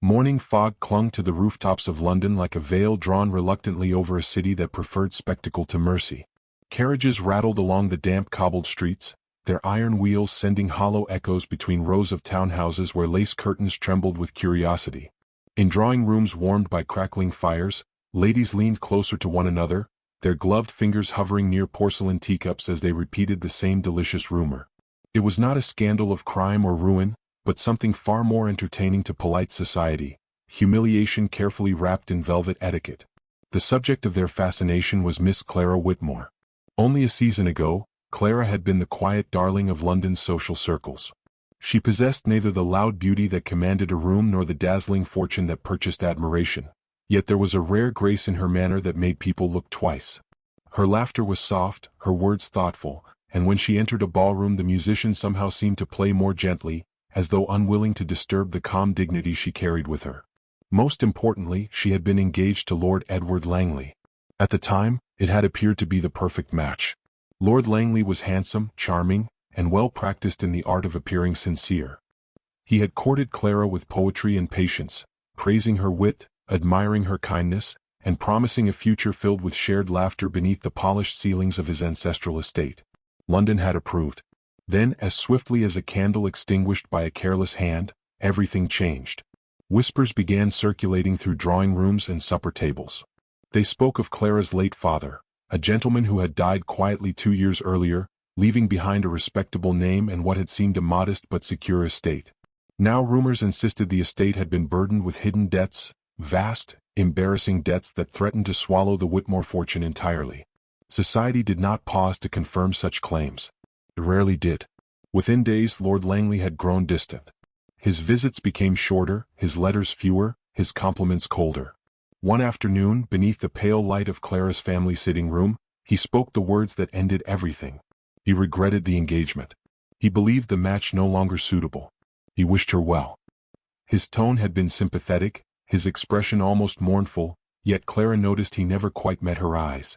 Morning fog clung to the rooftops of London like a veil drawn reluctantly over a city that preferred spectacle to mercy. Carriages rattled along the damp cobbled streets, their iron wheels sending hollow echoes between rows of townhouses where lace curtains trembled with curiosity. In drawing rooms warmed by crackling fires, ladies leaned closer to one another, their gloved fingers hovering near porcelain teacups as they repeated the same delicious rumor. It was not a scandal of crime or ruin, but something far more entertaining to polite society, humiliation carefully wrapped in velvet etiquette. The subject of their fascination was Miss Clara Whitmore. Only a season ago, Clara had been the quiet darling of London's social circles. She possessed neither the loud beauty that commanded a room nor the dazzling fortune that purchased admiration. Yet there was a rare grace in her manner that made people look twice. Her laughter was soft, her words thoughtful, and when she entered a ballroom the musicians somehow seemed to play more gently, as though unwilling to disturb the calm dignity she carried with her. Most importantly, she had been engaged to Lord Edward Langley. At the time, it had appeared to be the perfect match. Lord Langley was handsome, charming, and well practiced in the art of appearing sincere. He had courted Clara with poetry and patience, praising her wit, admiring her kindness, and promising a future filled with shared laughter beneath the polished ceilings of his ancestral estate. London had approved. Then, as swiftly as a candle extinguished by a careless hand, everything changed. Whispers began circulating through drawing rooms and supper tables. They spoke of Clara's late father, a gentleman who had died quietly 2 years earlier, leaving behind a respectable name and what had seemed a modest but secure estate. Now rumors insisted the estate had been burdened with hidden debts, vast, embarrassing debts that threatened to swallow the Whitmore fortune entirely. Society did not pause to confirm such claims. It rarely did. Within days Lord Langley had grown distant. His visits became shorter, his letters fewer, his compliments colder. One afternoon, beneath the pale light of Clara's family sitting room, he spoke the words that ended everything. He regretted the engagement. He believed the match no longer suitable. He wished her well. His tone had been sympathetic, his expression almost mournful, yet Clara noticed he never quite met her eyes.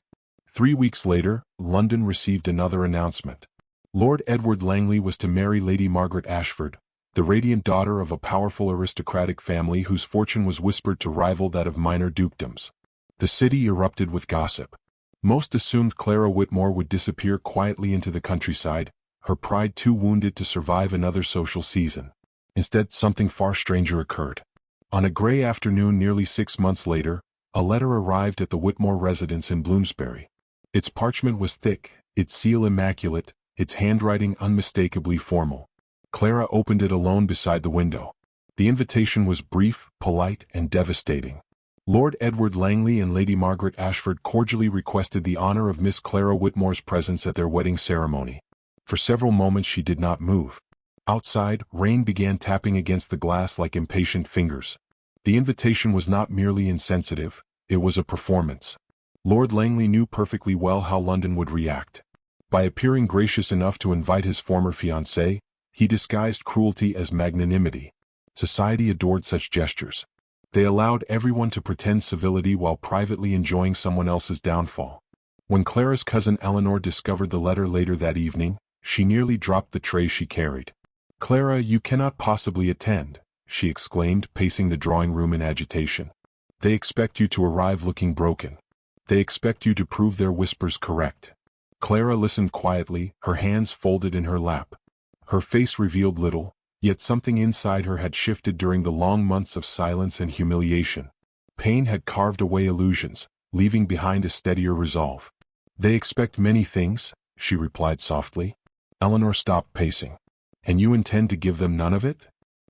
3 weeks later, London received another announcement. Lord Edward Langley was to marry Lady Margaret Ashford, the radiant daughter of a powerful aristocratic family whose fortune was whispered to rival that of minor dukedoms. The city erupted with gossip. Most assumed Clara Whitmore would disappear quietly into the countryside, her pride too wounded to survive another social season. Instead, something far stranger occurred. On a gray afternoon nearly 6 months later, a letter arrived at the Whitmore residence in Bloomsbury. Its parchment was thick, its seal immaculate, its handwriting unmistakably formal. Clara opened it alone beside the window. The invitation was brief, polite, and devastating. Lord Edward Langley and Lady Margaret Ashford cordially requested the honor of Miss Clara Whitmore's presence at their wedding ceremony. For several moments she did not move. Outside, rain began tapping against the glass like impatient fingers. The invitation was not merely insensitive, it was a performance. Lord Langley knew perfectly well how London would react. By appearing gracious enough to invite his former fiancée, he disguised cruelty as magnanimity. Society adored such gestures. They allowed everyone to pretend civility while privately enjoying someone else's downfall. When Clara's cousin Eleanor discovered the letter later that evening, she nearly dropped the tray she carried. "Clara, you cannot possibly attend," she exclaimed, pacing the drawing room in agitation. "They expect you to arrive looking broken. They expect you to prove their whispers correct." Clara listened quietly, her hands folded in her lap. Her face revealed little, yet something inside her had shifted during the long months of silence and humiliation. Pain had carved away illusions, leaving behind a steadier resolve. "They expect many things," she replied softly. Eleanor stopped pacing. "And you intend to give them none of it?"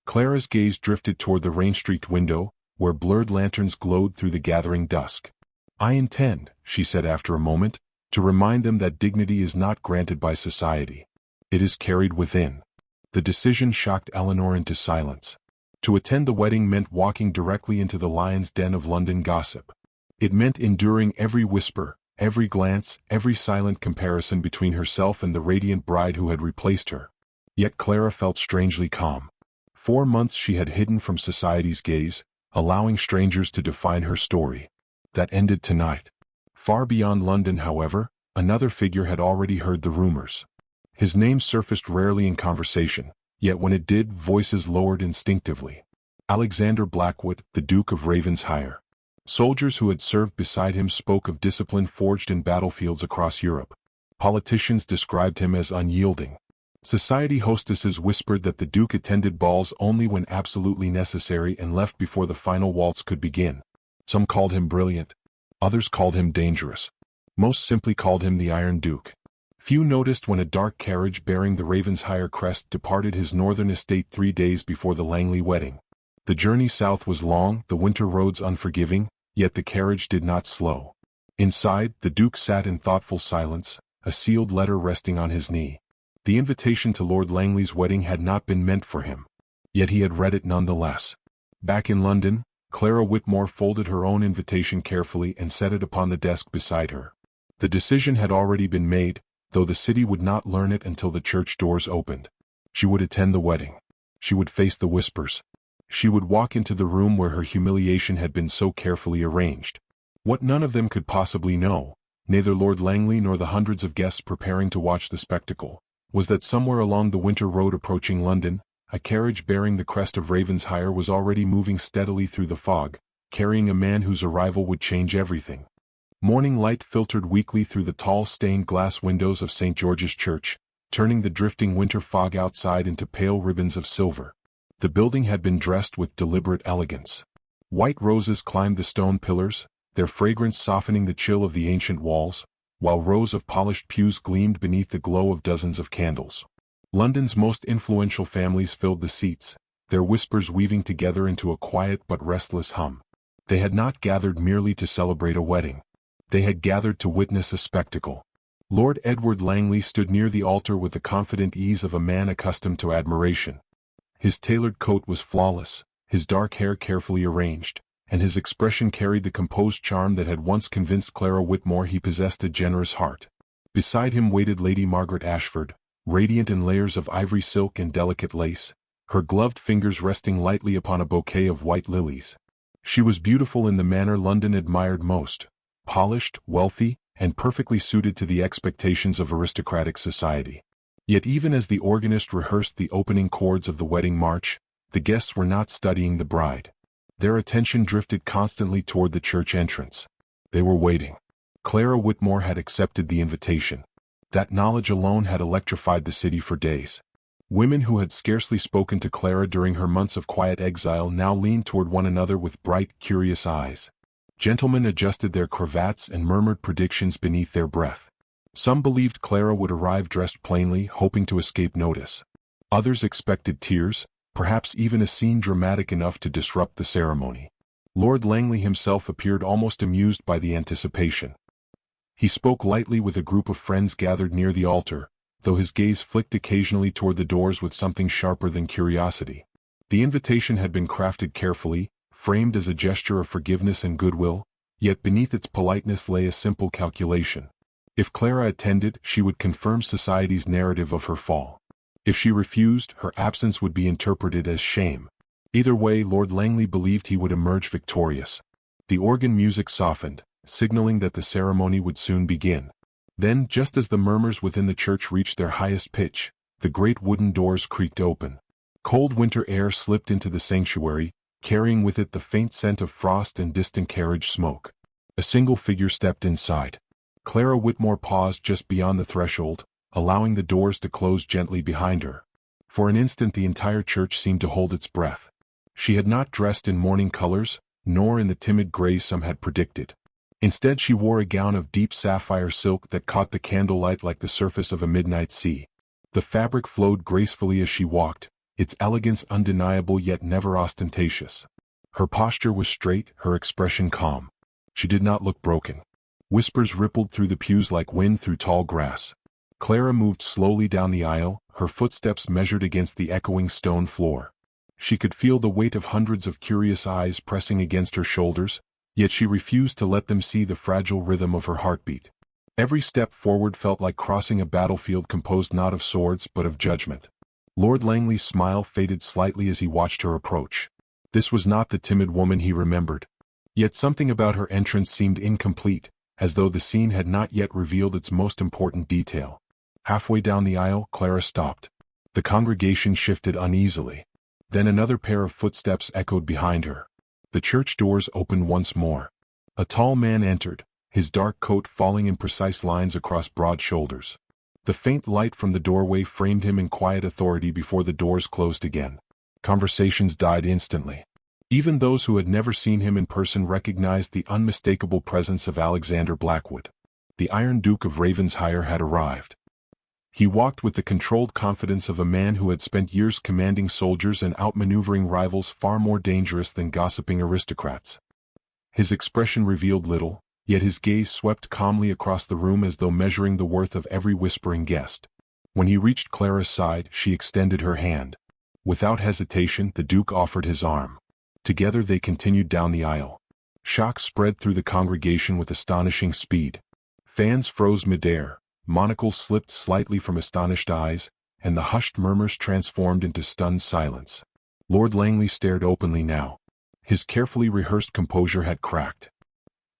Clara's gaze drifted toward the rain-streaked window, where blurred lanterns glowed through the gathering dusk. "I intend," she said after a moment, "to remind them that dignity is not granted by society. It is carried within." The decision shocked Eleanor into silence. To attend the wedding meant walking directly into the lion's den of London gossip. It meant enduring every whisper, every glance, every silent comparison between herself and the radiant bride who had replaced her. Yet Clara felt strangely calm. 4 months she had hidden from society's gaze, allowing strangers to define her story. That ended tonight. Far beyond London, however, another figure had already heard the rumors. His name surfaced rarely in conversation, yet when it did, voices lowered instinctively. Alexander Blackwood, the Duke of Ravensshire. Soldiers who had served beside him spoke of discipline forged in battlefields across Europe. Politicians described him as unyielding. Society hostesses whispered that the Duke attended balls only when absolutely necessary and left before the final waltz could begin. Some called him brilliant. Others called him dangerous. Most simply called him the Iron Duke. Few noticed when a dark carriage bearing the Ravensshire crest departed his northern estate 3 days before the Langley wedding. The journey south was long, the winter roads unforgiving, yet the carriage did not slow. Inside, the Duke sat in thoughtful silence, a sealed letter resting on his knee. The invitation to Lord Langley's wedding had not been meant for him. Yet he had read it nonetheless. Back in London, Clara Whitmore folded her own invitation carefully and set it upon the desk beside her. The decision had already been made, though the city would not learn it until the church doors opened. She would attend the wedding. She would face the whispers. She would walk into the room where her humiliation had been so carefully arranged. What none of them could possibly know, neither Lord Langley nor the hundreds of guests preparing to watch the spectacle, was that somewhere along the winter road approaching London, a carriage bearing the crest of Ravensshire was already moving steadily through the fog, carrying a man whose arrival would change everything. Morning light filtered weakly through the tall stained-glass windows of St. George's Church, turning the drifting winter fog outside into pale ribbons of silver. The building had been dressed with deliberate elegance. White roses climbed the stone pillars, their fragrance softening the chill of the ancient walls, while rows of polished pews gleamed beneath the glow of dozens of candles. London's most influential families filled the seats, their whispers weaving together into a quiet but restless hum. They had not gathered merely to celebrate a wedding. They had gathered to witness a spectacle. Lord Edward Langley stood near the altar with the confident ease of a man accustomed to admiration. His tailored coat was flawless, his dark hair carefully arranged, and his expression carried the composed charm that had once convinced Clara Whitmore he possessed a generous heart. Beside him waited Lady Margaret Ashford, radiant in layers of ivory silk and delicate lace, her gloved fingers resting lightly upon a bouquet of white lilies. She was beautiful in the manner London admired most, polished, wealthy, and perfectly suited to the expectations of aristocratic society. Yet even as the organist rehearsed the opening chords of the wedding march, the guests were not studying the bride. Their attention drifted constantly toward the church entrance. They were waiting. Clara Whitmore had accepted the invitation. That knowledge alone had electrified the city for days. Women who had scarcely spoken to Clara during her months of quiet exile now leaned toward one another with bright, curious eyes. Gentlemen adjusted their cravats and murmured predictions beneath their breath. Some believed Clara would arrive dressed plainly, hoping to escape notice. Others expected tears, perhaps even a scene dramatic enough to disrupt the ceremony. Lord Langley himself appeared almost amused by the anticipation. He spoke lightly with a group of friends gathered near the altar, though his gaze flicked occasionally toward the doors with something sharper than curiosity. The invitation had been crafted carefully, framed as a gesture of forgiveness and goodwill, yet beneath its politeness lay a simple calculation. If Clara attended, she would confirm society's narrative of her fall. If she refused, her absence would be interpreted as shame. Either way, Lord Langley believed he would emerge victorious. The organ music softened, signaling that the ceremony would soon begin. Then, just as the murmurs within the church reached their highest pitch, the great wooden doors creaked open. Cold winter air slipped into the sanctuary, carrying with it the faint scent of frost and distant carriage smoke. A single figure stepped inside. Clara Whitmore paused just beyond the threshold, allowing the doors to close gently behind her. For an instant the entire church seemed to hold its breath. She had not dressed in mourning colors, nor in the timid grays some had predicted. Instead she wore a gown of deep sapphire silk that caught the candlelight like the surface of a midnight sea. The fabric flowed gracefully as she walked, its elegance undeniable yet never ostentatious. Her posture was straight, her expression calm. She did not look broken. Whispers rippled through the pews like wind through tall grass. Clara moved slowly down the aisle, her footsteps measured against the echoing stone floor. She could feel the weight of hundreds of curious eyes pressing against her shoulders, yet she refused to let them see the fragile rhythm of her heartbeat. Every step forward felt like crossing a battlefield composed not of swords but of judgment. Lord Langley's smile faded slightly as he watched her approach. This was not the timid woman he remembered. Yet something about her entrance seemed incomplete, as though the scene had not yet revealed its most important detail. Halfway down the aisle, Clara stopped. The congregation shifted uneasily. Then another pair of footsteps echoed behind her. The church doors opened once more. A tall man entered, his dark coat falling in precise lines across broad shoulders. The faint light from the doorway framed him in quiet authority before the doors closed again. Conversations died instantly. Even those who had never seen him in person recognized the unmistakable presence of Alexander Blackwood. The Iron Duke of Ravensshire had arrived. He walked with the controlled confidence of a man who had spent years commanding soldiers and outmaneuvering rivals far more dangerous than gossiping aristocrats. His expression revealed little, yet his gaze swept calmly across the room as though measuring the worth of every whispering guest. When he reached Clara's side, she extended her hand. Without hesitation, the Duke offered his arm. Together they continued down the aisle. Shock spread through the congregation with astonishing speed. Fans froze midair, monocles slipped slightly from astonished eyes, and the hushed murmurs transformed into stunned silence. Lord Langley stared openly now. His carefully rehearsed composure had cracked.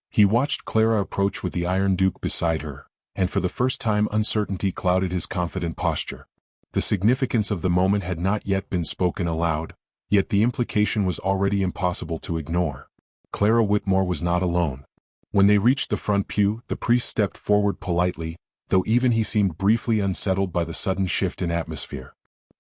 He watched Clara approach with the Iron Duke beside her, and for the first time uncertainty clouded his confident posture. The significance of the moment had not yet been spoken aloud, yet the implication was already impossible to ignore. Clara Whitmore was not alone. When they reached the front pew, the priest stepped forward politely, though even he seemed briefly unsettled by the sudden shift in atmosphere.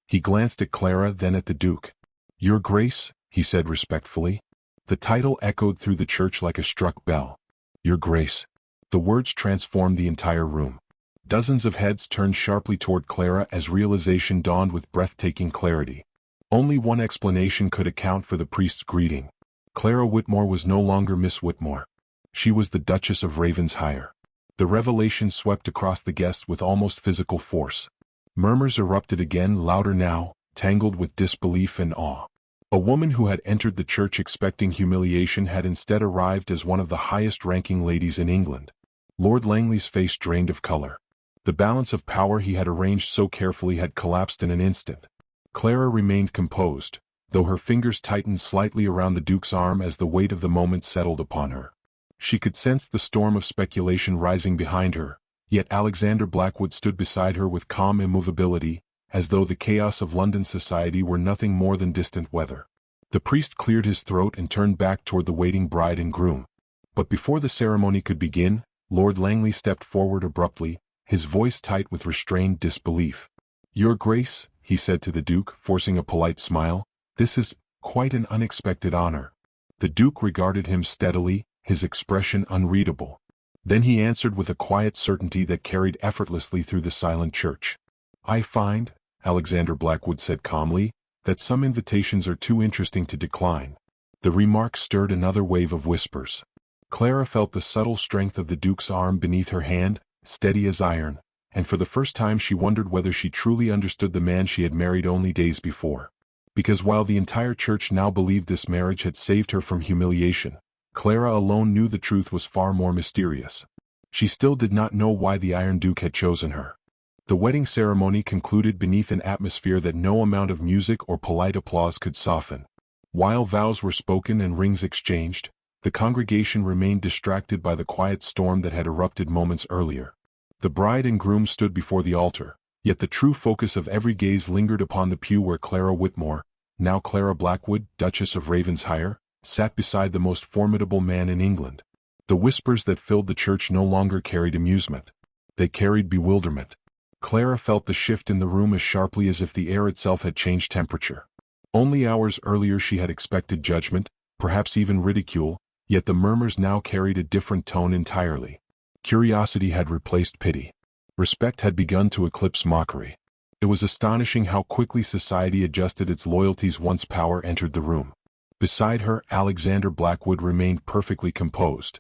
He glanced at Clara, then at the Duke. "Your Grace," he said respectfully. The title echoed through the church like a struck bell. "Your Grace." The words transformed the entire room. Dozens of heads turned sharply toward Clara as realization dawned with breathtaking clarity. Only one explanation could account for the priest's greeting. Clara Whitmore was no longer Miss Whitmore. She was the Duchess of Ravensshire. The revelation swept across the guests with almost physical force. Murmurs erupted again, louder now, tangled with disbelief and awe. A woman who had entered the church expecting humiliation had instead arrived as one of the highest-ranking ladies in England. Lord Langley's face drained of color. The balance of power he had arranged so carefully had collapsed in an instant. Clara remained composed, though her fingers tightened slightly around the Duke's arm as the weight of the moment settled upon her. She could sense the storm of speculation rising behind her, yet Alexander Blackwood stood beside her with calm immovability, as though the chaos of London society were nothing more than distant weather. The priest cleared his throat and turned back toward the waiting bride and groom. But before the ceremony could begin, Lord Langley stepped forward abruptly, his voice tight with restrained disbelief. "Your Grace," he said to the Duke, forcing a polite smile, "this is quite an unexpected honor." The Duke regarded him steadily, his expression unreadable. Then he answered with a quiet certainty that carried effortlessly through the silent church. "I find," Alexander Blackwood said calmly, "that some invitations are too interesting to decline." The remark stirred another wave of whispers. Clara felt the subtle strength of the Duke's arm beneath her hand, steady as iron, and for the first time she wondered whether she truly understood the man she had married only days before. Because while the entire church now believed this marriage had saved her from humiliation, Clara alone knew the truth was far more mysterious. She still did not know why the Iron Duke had chosen her. The wedding ceremony concluded beneath an atmosphere that no amount of music or polite applause could soften. While vows were spoken and rings exchanged, the congregation remained distracted by the quiet storm that had erupted moments earlier. The bride and groom stood before the altar, yet the true focus of every gaze lingered upon the pew where Clara Whitmore, now Clara Blackwood, Duchess of Ravensshire, sat beside the most formidable man in England. The whispers that filled the church no longer carried amusement. They carried bewilderment. Clara felt the shift in the room as sharply as if the air itself had changed temperature. Only hours earlier she had expected judgment, perhaps even ridicule, yet the murmurs now carried a different tone entirely. Curiosity had replaced pity. Respect had begun to eclipse mockery. It was astonishing how quickly society adjusted its loyalties once power entered the room. Beside her, Alexander Blackwood remained perfectly composed.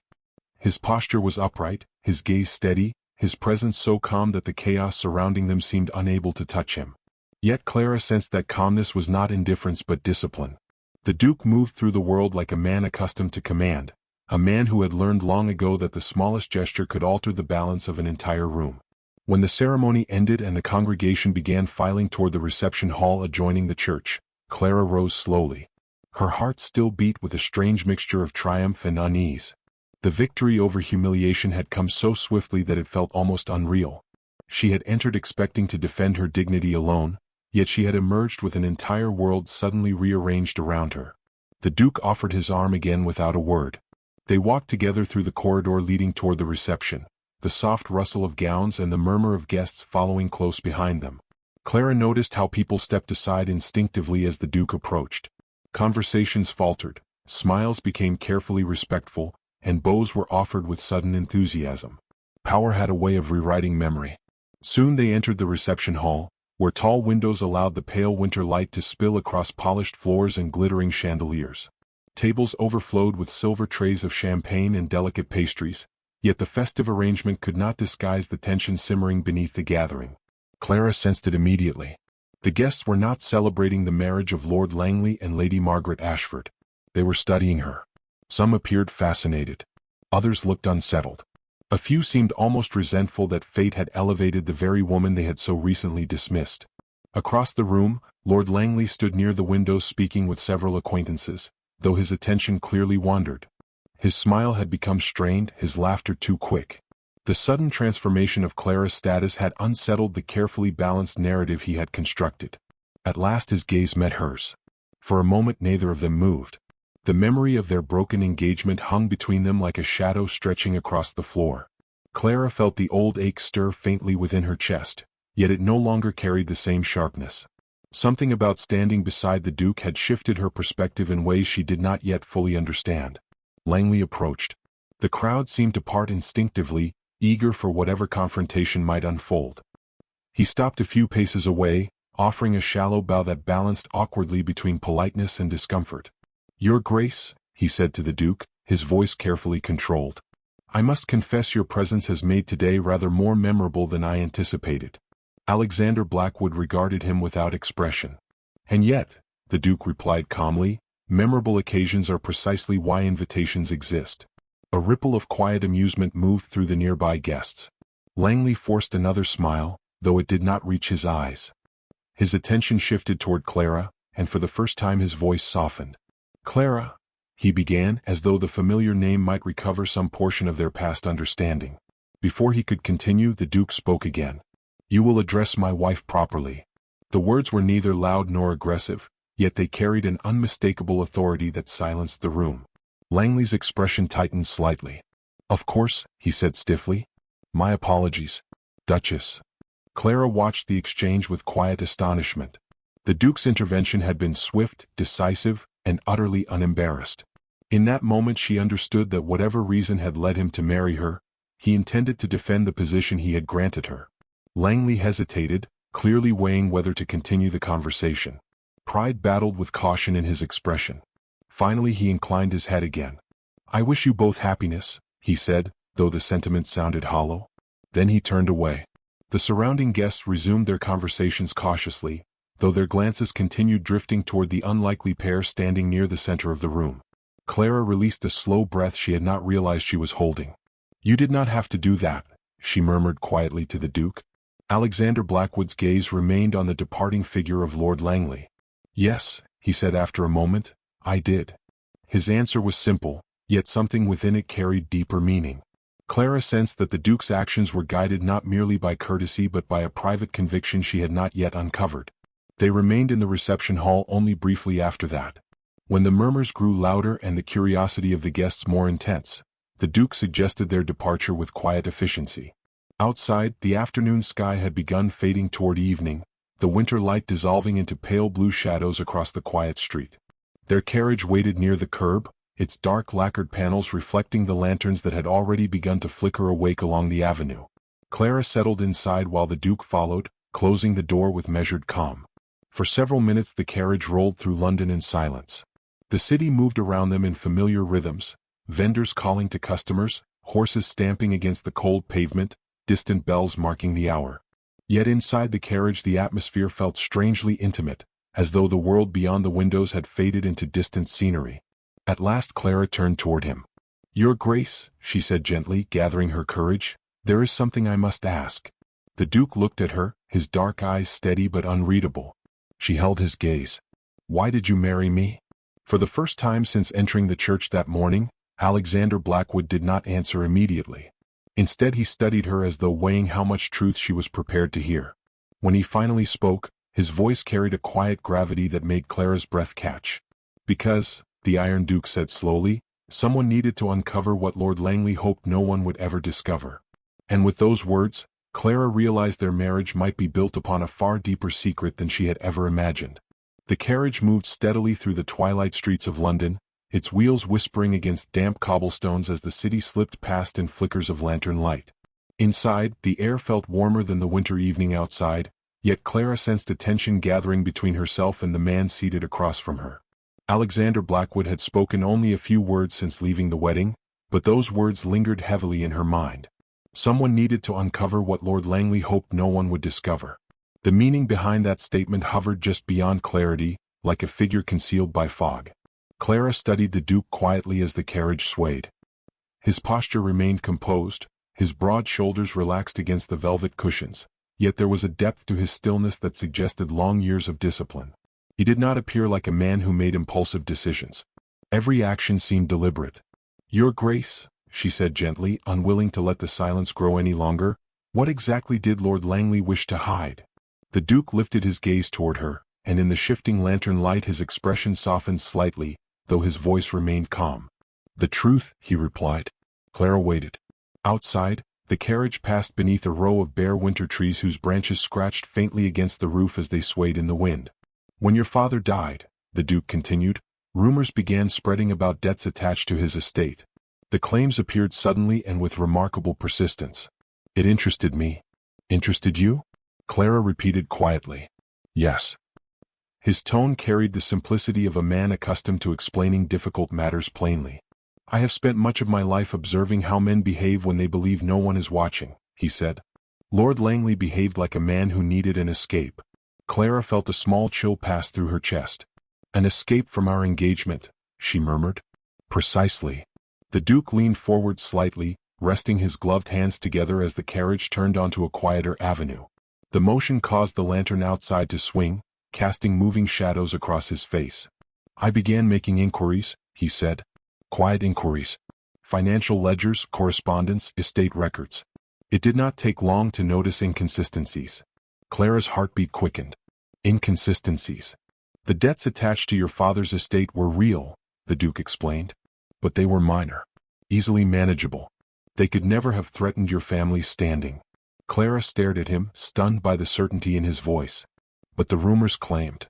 His posture was upright, his gaze steady, his presence so calm that the chaos surrounding them seemed unable to touch him. Yet Clara sensed that calmness was not indifference but discipline. The Duke moved through the world like a man accustomed to command, a man who had learned long ago that the smallest gesture could alter the balance of an entire room. When the ceremony ended and the congregation began filing toward the reception hall adjoining the church, Clara rose slowly. Her heart still beat with a strange mixture of triumph and unease. The victory over humiliation had come so swiftly that it felt almost unreal. She had entered expecting to defend her dignity alone, yet she had emerged with an entire world suddenly rearranged around her. The Duke offered his arm again without a word. They walked together through the corridor leading toward the reception, the soft rustle of gowns and the murmur of guests following close behind them. Clara noticed how people stepped aside instinctively as the Duke approached. Conversations faltered, smiles became carefully respectful, and bows were offered with sudden enthusiasm. Power had a way of rewriting memory. Soon they entered the reception hall, where tall windows allowed the pale winter light to spill across polished floors and glittering chandeliers. Tables overflowed with silver trays of champagne and delicate pastries, yet the festive arrangement could not disguise the tension simmering beneath the gathering. Clara sensed it immediately. The guests were not celebrating the marriage of Lord Langley and Lady Margaret Ashford. They were studying her. Some appeared fascinated. Others looked unsettled. A few seemed almost resentful that fate had elevated the very woman they had so recently dismissed. Across the room, Lord Langley stood near the window speaking with several acquaintances, though his attention clearly wandered. His smile had become strained, his laughter too quick. The sudden transformation of Clara's status had unsettled the carefully balanced narrative he had constructed. At last his gaze met hers. For a moment neither of them moved. The memory of their broken engagement hung between them like a shadow stretching across the floor. Clara felt the old ache stir faintly within her chest, yet it no longer carried the same sharpness. Something about standing beside the Duke had shifted her perspective in ways she did not yet fully understand. Langley approached. The crowd seemed to part instinctively, eager for whatever confrontation might unfold. He stopped a few paces away, offering a shallow bow that balanced awkwardly between politeness and discomfort. "Your Grace," he said to the Duke, his voice carefully controlled. "I must confess your presence has made today rather more memorable than I anticipated." Alexander Blackwood regarded him without expression. "And yet," the Duke replied calmly, "memorable occasions are precisely why invitations exist." A ripple of quiet amusement moved through the nearby guests. Langley forced another smile, though it did not reach his eyes. His attention shifted toward Clara, and for the first time his voice softened. "Clara," he began, as though the familiar name might recover some portion of their past understanding. Before he could continue, the Duke spoke again. "You will address my wife properly." The words were neither loud nor aggressive, yet they carried an unmistakable authority that silenced the room. Langley's expression tightened slightly. "Of course," he said stiffly. "My apologies, Duchess." Clara watched the exchange with quiet astonishment. The Duke's intervention had been swift, decisive, and utterly unembarrassed. In that moment she understood that whatever reason had led him to marry her, he intended to defend the position he had granted her. Langley hesitated, clearly weighing whether to continue the conversation. Pride battled with caution in his expression. Finally he inclined his head again. "I wish you both happiness," he said, though the sentiment sounded hollow. Then he turned away. The surrounding guests resumed their conversations cautiously, though their glances continued drifting toward the unlikely pair standing near the center of the room. Clara released a slow breath she had not realized she was holding. "You did not have to do that," she murmured quietly to the Duke. Alexander Blackwood's gaze remained on the departing figure of Lord Langley. "Yes," he said after a moment, "I did." His answer was simple, yet something within it carried deeper meaning. Clara sensed that the Duke's actions were guided not merely by courtesy but by a private conviction she had not yet uncovered. They remained in the reception hall only briefly after that. When the murmurs grew louder and the curiosity of the guests more intense, the Duke suggested their departure with quiet efficiency. Outside, the afternoon sky had begun fading toward evening, the winter light dissolving into pale blue shadows across the quiet street. Their carriage waited near the curb, its dark lacquered panels reflecting the lanterns that had already begun to flicker awake along the avenue. Clara settled inside while the Duke followed, closing the door with measured calm. For several minutes the carriage rolled through London in silence. The city moved around them in familiar rhythms, vendors calling to customers, horses stamping against the cold pavement, distant bells marking the hour. Yet inside the carriage the atmosphere felt strangely intimate, as though the world beyond the windows had faded into distant scenery. At last Clara turned toward him. "Your Grace," she said gently, gathering her courage, "there is something I must ask." The Duke looked at her, his dark eyes steady but unreadable. She held his gaze. "Why did you marry me?" For the first time since entering the church that morning, Alexander Blackwood did not answer immediately. Instead he studied her as though weighing how much truth she was prepared to hear. When he finally spoke, His voice carried a quiet gravity that made Clara's breath catch. Because, the Iron Duke said slowly, someone needed to uncover what Lord Langley hoped no one would ever discover. And with those words, Clara realized their marriage might be built upon a far deeper secret than she had ever imagined. The carriage moved steadily through the twilight streets of London, its wheels whispering against damp cobblestones as the city slipped past in flickers of lantern light. Inside, the air felt warmer than the winter evening outside, yet Clara sensed a tension gathering between herself and the man seated across from her. Alexander Blackwood had spoken only a few words since leaving the wedding, but those words lingered heavily in her mind. Someone needed to uncover what Lord Langley hoped no one would discover. The meaning behind that statement hovered just beyond clarity, like a figure concealed by fog. Clara studied the Duke quietly as the carriage swayed. His posture remained composed, his broad shoulders relaxed against the velvet cushions, yet there was a depth to his stillness that suggested long years of discipline. He did not appear like a man who made impulsive decisions. Every action seemed deliberate. "Your Grace," she said gently, unwilling to let the silence grow any longer, "what exactly did Lord Langley wish to hide?" The Duke lifted his gaze toward her, and in the shifting lantern light his expression softened slightly, though his voice remained calm. "The truth," he replied. Clara waited. Outside, the carriage passed beneath a row of bare winter trees whose branches scratched faintly against the roof as they swayed in the wind. "When your father died," the Duke continued, "rumors began spreading about debts attached to his estate. The claims appeared suddenly and with remarkable persistence. It interested me." "Interested you?" Clara repeated quietly. "Yes." His tone carried the simplicity of a man accustomed to explaining difficult matters plainly. "I have spent much of my life observing how men behave when they believe no one is watching," he said. "Lord Langley behaved like a man who needed an escape." Clara felt a small chill pass through her chest. "An escape from our engagement," she murmured. "Precisely." The Duke leaned forward slightly, resting his gloved hands together as the carriage turned onto a quieter avenue. The motion caused the lantern outside to swing, casting moving shadows across his face. "I began making inquiries," he said. "Quiet inquiries. Financial ledgers, correspondence, estate records. It did not take long to notice inconsistencies." Clara's heartbeat quickened. "Inconsistencies." "The debts attached to your father's estate were real," the Duke explained. "But they were minor. Easily manageable. They could never have threatened your family's standing." Clara stared at him, stunned by the certainty in his voice. "But the rumors claimed."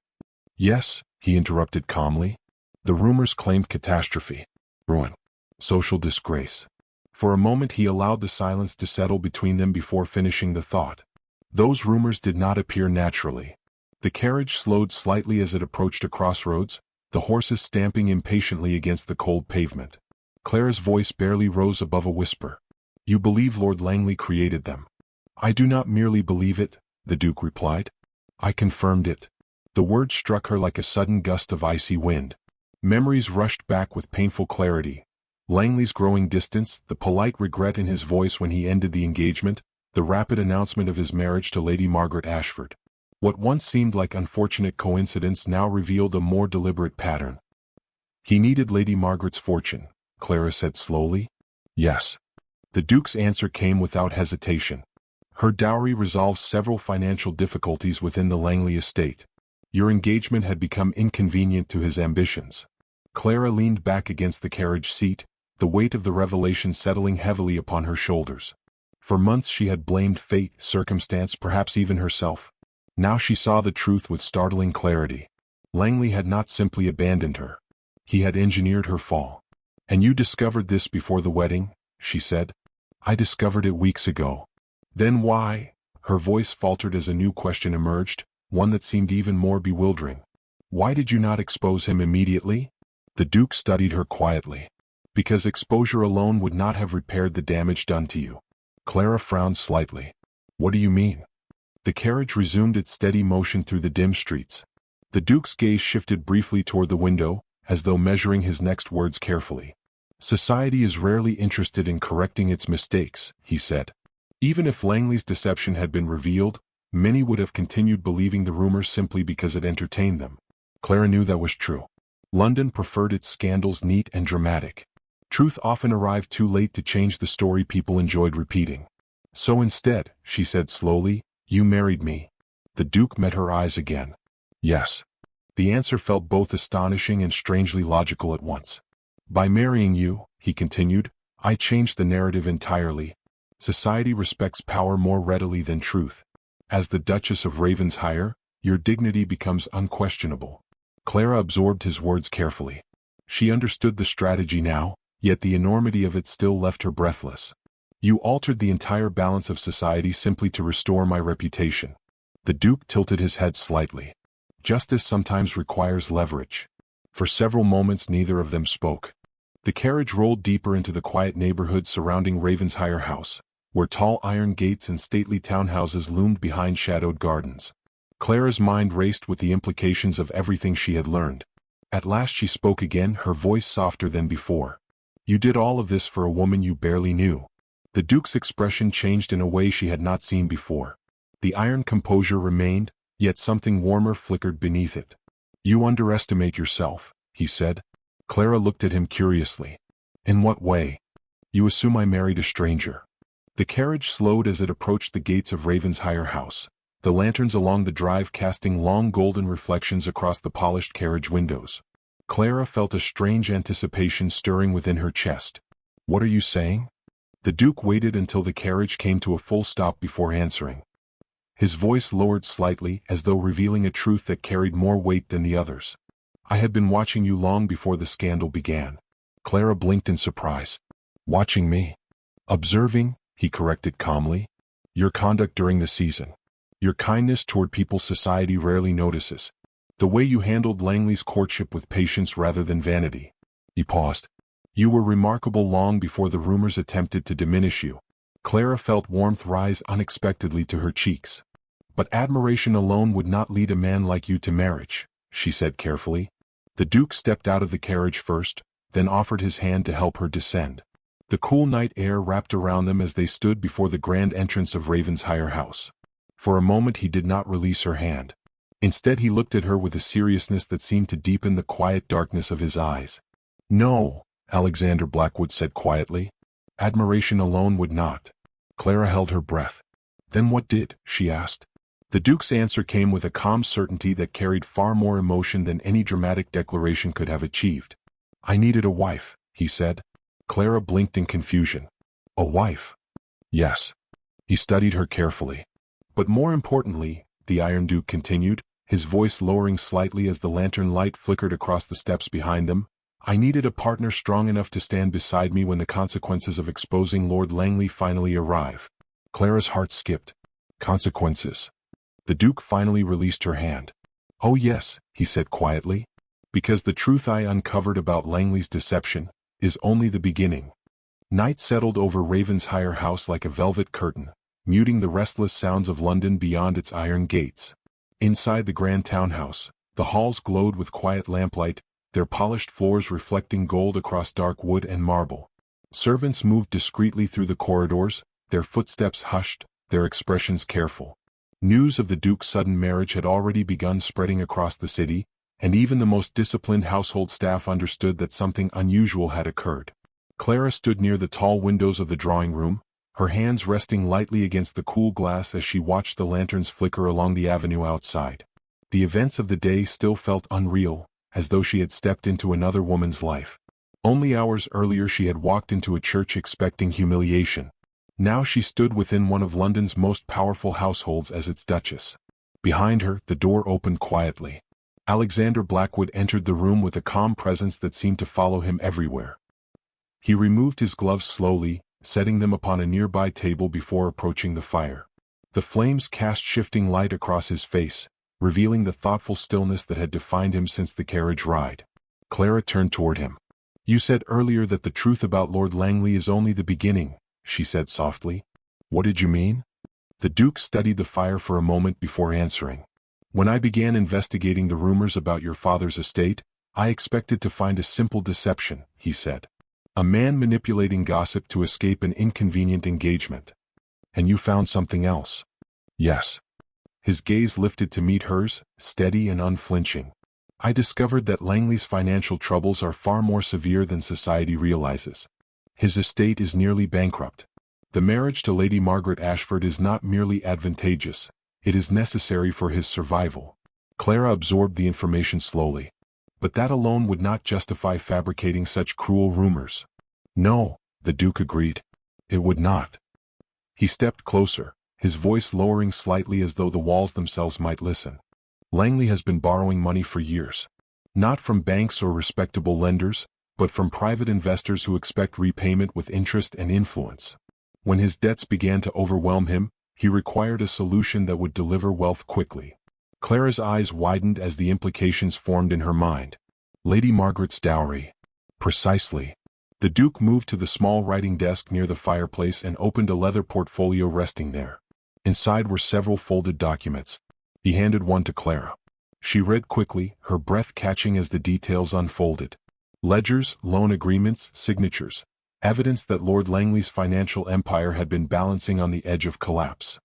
"Yes," he interrupted calmly. "The rumors claimed catastrophe. Ruin. Social disgrace." For a moment he allowed the silence to settle between them before finishing the thought. "Those rumors did not appear naturally." The carriage slowed slightly as it approached a crossroads, the horses stamping impatiently against the cold pavement. Clara's voice barely rose above a whisper. "You believe Lord Langley created them." "I do not merely believe it," the Duke replied. "I confirmed it." The word struck her like a sudden gust of icy wind. Memories rushed back with painful clarity. Langley's growing distance, the polite regret in his voice when he ended the engagement, the rapid announcement of his marriage to Lady Margaret Ashford. What once seemed like unfortunate coincidence now revealed a more deliberate pattern. "He needed Lady Margaret's fortune," Clara said slowly. "Yes." The Duke's answer came without hesitation. "Her dowry resolved several financial difficulties within the Langley estate. Your engagement had become inconvenient to his ambitions." Clara leaned back against the carriage seat, the weight of the revelation settling heavily upon her shoulders. For months she had blamed fate, circumstance, perhaps even herself. Now she saw the truth with startling clarity. Langley had not simply abandoned her. He had engineered her fall. "And you discovered this before the wedding?" she said. "I discovered it weeks ago." "Then why?" Her voice faltered as a new question emerged, one that seemed even more bewildering. "Why did you not expose him immediately?" The Duke studied her quietly. "Because exposure alone would not have repaired the damage done to you." Clara frowned slightly. "What do you mean?" The carriage resumed its steady motion through the dim streets. The Duke's gaze shifted briefly toward the window, as though measuring his next words carefully. "Society is rarely interested in correcting its mistakes," he said. Even if Langley's deception had been revealed, many would have continued believing the rumors simply because it entertained them. Clara knew that was true. London preferred its scandals neat and dramatic. Truth often arrived too late to change the story people enjoyed repeating. "So instead," she said slowly, "you married me." The Duke met her eyes again. Yes. The answer felt both astonishing and strangely logical at once. By marrying you, he continued, I changed the narrative entirely. Society respects power more readily than truth. As the Duchess of Ravensshire, your dignity becomes unquestionable. Clara absorbed his words carefully. She understood the strategy now, yet the enormity of it still left her breathless. You altered the entire balance of society simply to restore my reputation. The Duke tilted his head slightly. Justice sometimes requires leverage. For several moments neither of them spoke. The carriage rolled deeper into the quiet neighborhood surrounding Ravensshire House, where tall iron gates and stately townhouses loomed behind shadowed gardens. Clara's mind raced with the implications of everything she had learned. At last she spoke again, her voice softer than before. You did all of this for a woman you barely knew. The Duke's expression changed in a way she had not seen before. The iron composure remained, yet something warmer flickered beneath it. You underestimate yourself, he said. Clara looked at him curiously. In what way? You assume I married a stranger. The carriage slowed as it approached the gates of Ravensshire House, the lanterns along the drive casting long golden reflections across the polished carriage windows. Clara felt a strange anticipation stirring within her chest. What are you saying? The Duke waited until the carriage came to a full stop before answering. His voice lowered slightly as though revealing a truth that carried more weight than the others. I had been watching you long before the scandal began. Clara blinked in surprise. Watching me? Observing, he corrected calmly. Your conduct during the season. Your kindness toward people society rarely notices. The way you handled Langley's courtship with patience rather than vanity. He paused. You were remarkable long before the rumors attempted to diminish you. Clara felt warmth rise unexpectedly to her cheeks. But admiration alone would not lead a man like you to marriage, she said carefully. The Duke stepped out of the carriage first, then offered his hand to help her descend. The cool night air wrapped around them as they stood before the grand entrance of Ravensshire House. For a moment he did not release her hand. Instead he looked at her with a seriousness that seemed to deepen the quiet darkness of his eyes. No, Alexander Blackwood said quietly. Admiration alone would not. Clara held her breath. Then what did, she asked. The Duke's answer came with a calm certainty that carried far more emotion than any dramatic declaration could have achieved. I needed a wife, he said. Clara blinked in confusion. A wife? Yes. He studied her carefully. But more importantly, the Iron Duke continued, his voice lowering slightly as the lantern light flickered across the steps behind them, I needed a partner strong enough to stand beside me when the consequences of exposing Lord Langley finally arrive. Clara's heart skipped. Consequences. The Duke finally released her hand. Oh yes, he said quietly. Because the truth I uncovered about Langley's deception is only the beginning. Night settled over Ravensshire House like a velvet curtain, muting the restless sounds of London beyond its iron gates. Inside the grand townhouse, the halls glowed with quiet lamplight, their polished floors reflecting gold across dark wood and marble. Servants moved discreetly through the corridors, their footsteps hushed, their expressions careful. News of the Duke's sudden marriage had already begun spreading across the city, and even the most disciplined household staff understood that something unusual had occurred. Clara stood near the tall windows of the drawing room, her hands resting lightly against the cool glass as she watched the lanterns flicker along the avenue outside. The events of the day still felt unreal, as though she had stepped into another woman's life. Only hours earlier she had walked into a church expecting humiliation. Now she stood within one of London's most powerful households as its Duchess. Behind her, the door opened quietly. Alexander Blackwood entered the room with a calm presence that seemed to follow him everywhere. He removed his gloves slowly, setting them upon a nearby table before approaching the fire. The flames cast shifting light across his face, revealing the thoughtful stillness that had defined him since the carriage ride. Clara turned toward him. You said earlier that the truth about Lord Langley is only the beginning, she said softly. What did you mean? The Duke studied the fire for a moment before answering. When I began investigating the rumors about your father's estate, I expected to find a simple deception, he said. A man manipulating gossip to escape an inconvenient engagement. And you found something else. Yes. His gaze lifted to meet hers, steady and unflinching. I discovered that Langley's financial troubles are far more severe than society realizes. His estate is nearly bankrupt. The marriage to Lady Margaret Ashford is not merely advantageous, It is necessary for his survival. Clara absorbed the information slowly. But that alone would not justify fabricating such cruel rumors. No, the Duke agreed. It would not. He stepped closer, his voice lowering slightly as though the walls themselves might listen. Langley has been borrowing money for years. Not from banks or respectable lenders, but from private investors who expect repayment with interest and influence. When his debts began to overwhelm him, he required a solution that would deliver wealth quickly. Clara's eyes widened as the implications formed in her mind. Lady Margaret's dowry. Precisely. The Duke moved to the small writing desk near the fireplace and opened a leather portfolio resting there. Inside were several folded documents. He handed one to Clara. She read quickly, her breath catching as the details unfolded. Ledgers, loan agreements, signatures. Evidence that Lord Langley's financial empire had been balancing on the edge of collapse.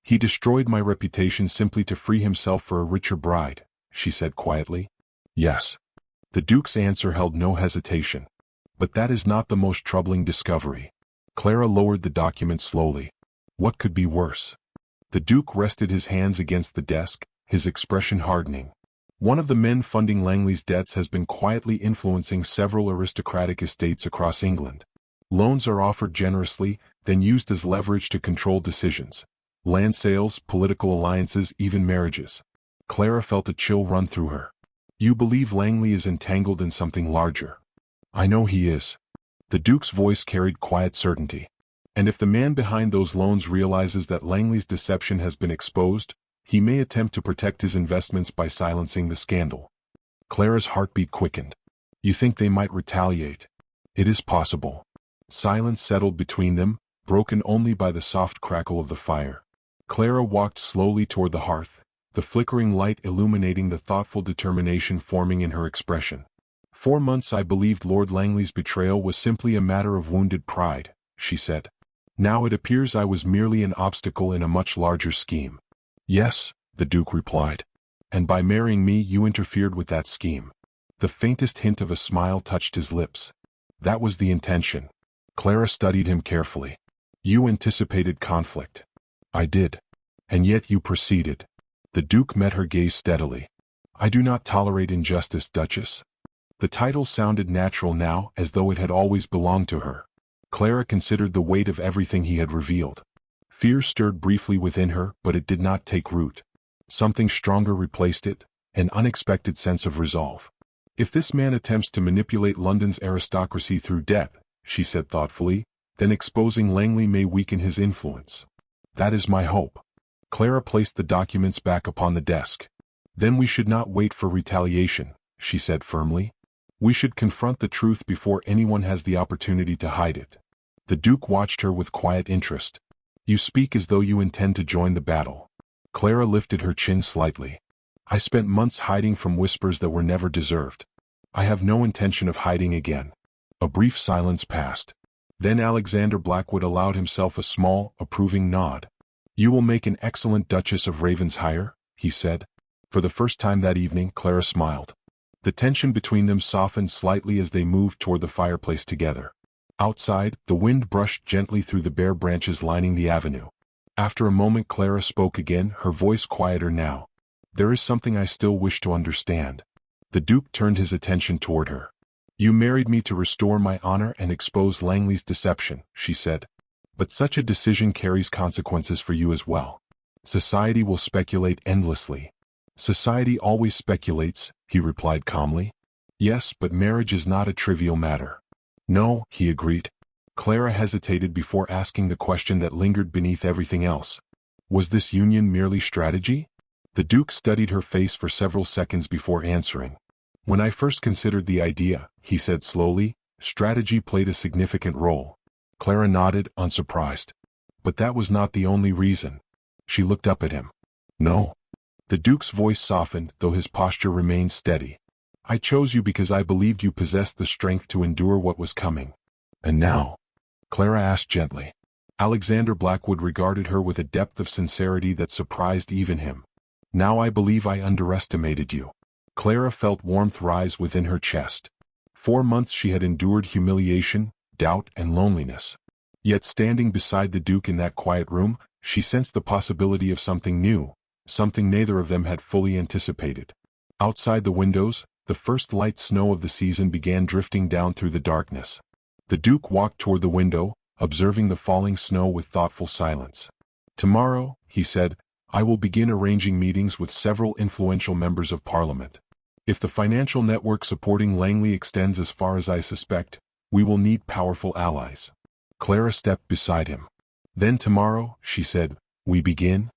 He destroyed my reputation simply to free himself for a richer bride, she said quietly. Yes. The Duke's answer held no hesitation. But that is not the most troubling discovery. Clara lowered the document slowly. What could be worse? The Duke rested his hands against the desk, his expression hardening. One of the men funding Langley's debts has been quietly influencing several aristocratic estates across England. Loans are offered generously, then used as leverage to control decisions. Land sales, political alliances, even marriages. Clara felt a chill run through her. You believe Langley is entangled in something larger. I know he is. The Duke's voice carried quiet certainty. And if the man behind those loans realizes that Langley's deception has been exposed, he may attempt to protect his investments by silencing the scandal. Clara's heartbeat quickened. You think they might retaliate? It is possible. Silence settled between them, broken only by the soft crackle of the fire. Clara walked slowly toward the hearth, the flickering light illuminating the thoughtful determination forming in her expression. 4 months I believed Lord Langley's betrayal was simply a matter of wounded pride, she said. Now it appears I was merely an obstacle in a much larger scheme. Yes, the Duke replied. And by marrying me you interfered with that scheme. The faintest hint of a smile touched his lips. That was the intention. Clara studied him carefully. You anticipated conflict. I did. And yet you proceeded. The Duke met her gaze steadily. I do not tolerate injustice, Duchess. The title sounded natural now, as though it had always belonged to her. Clara considered the weight of everything he had revealed. Fear stirred briefly within her, but it did not take root. Something stronger replaced it, an unexpected sense of resolve. If this man attempts to manipulate London's aristocracy through debt, she said thoughtfully, then exposing Langley may weaken his influence. That is my hope. Clara placed the documents back upon the desk. Then we should not wait for retaliation, she said firmly. We should confront the truth before anyone has the opportunity to hide it. The Duke watched her with quiet interest. You speak as though you intend to join the battle. Clara lifted her chin slightly. I spent months hiding from whispers that were never deserved. I have no intention of hiding again. A brief silence passed. Then Alexander Blackwood allowed himself a small, approving nod. You will make an excellent Duchess of Ravensshire, he said. For the first time that evening, Clara smiled. The tension between them softened slightly as they moved toward the fireplace together. Outside, the wind brushed gently through the bare branches lining the avenue. After a moment Clara spoke again, her voice quieter now. There is something I still wish to understand. The Duke turned his attention toward her. You married me to restore my honor and expose Langley's deception, she said. But such a decision carries consequences for you as well. Society will speculate endlessly. Society always speculates, he replied calmly. Yes, but marriage is not a trivial matter. No, he agreed. Clara hesitated before asking the question that lingered beneath everything else. Was this union merely strategy? The Duke studied her face for several seconds before answering. When I first considered the idea, he said slowly, strategy played a significant role. Clara nodded, unsurprised. But that was not the only reason. She looked up at him. No. The Duke's voice softened, though his posture remained steady. I chose you because I believed you possessed the strength to endure what was coming. And now? Clara asked gently. Alexander Blackwood regarded her with a depth of sincerity that surprised even him. Now I believe I underestimated you. Clara felt warmth rise within her chest. 4 months she had endured humiliation, doubt, and loneliness. Yet standing beside the Duke in that quiet room, She sensed the possibility of something new, something neither of them had fully anticipated. Outside the windows, the first light snow of the season began drifting down through the darkness. The Duke walked toward the window, observing the falling snow with thoughtful silence. "Tomorrow," he said, "I will begin arranging meetings with several influential members of Parliament. If the financial network supporting Langley extends as far as I suspect, we will need powerful allies." Clara stepped beside him. "Then tomorrow," she said, "we begin?"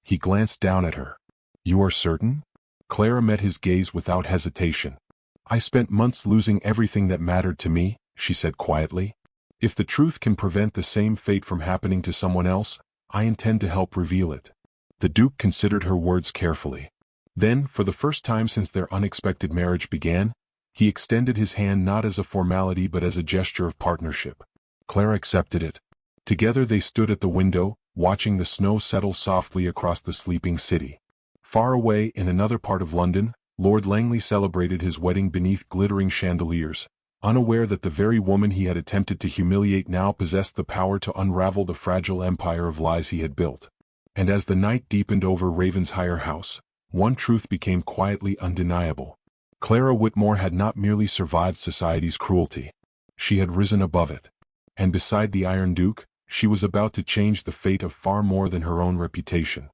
He glanced down at her. "You are certain?" Clara met his gaze without hesitation. "I spent months losing everything that mattered to me," she said quietly. "If the truth can prevent the same fate from happening to someone else, I intend to help reveal it." The Duke considered her words carefully. Then, for the first time since their unexpected marriage began, he extended his hand not as a formality but as a gesture of partnership. Clara accepted it. Together they stood at the window, watching the snow settle softly across the sleeping city. Far away in another part of London, Lord Langley celebrated his wedding beneath glittering chandeliers, unaware that the very woman he had attempted to humiliate now possessed the power to unravel the fragile empire of lies he had built. And as the night deepened over Ravensshire House, one truth became quietly undeniable. Clara Whitmore had not merely survived society's cruelty. She had risen above it. And beside the Iron Duke, she was about to change the fate of far more than her own reputation.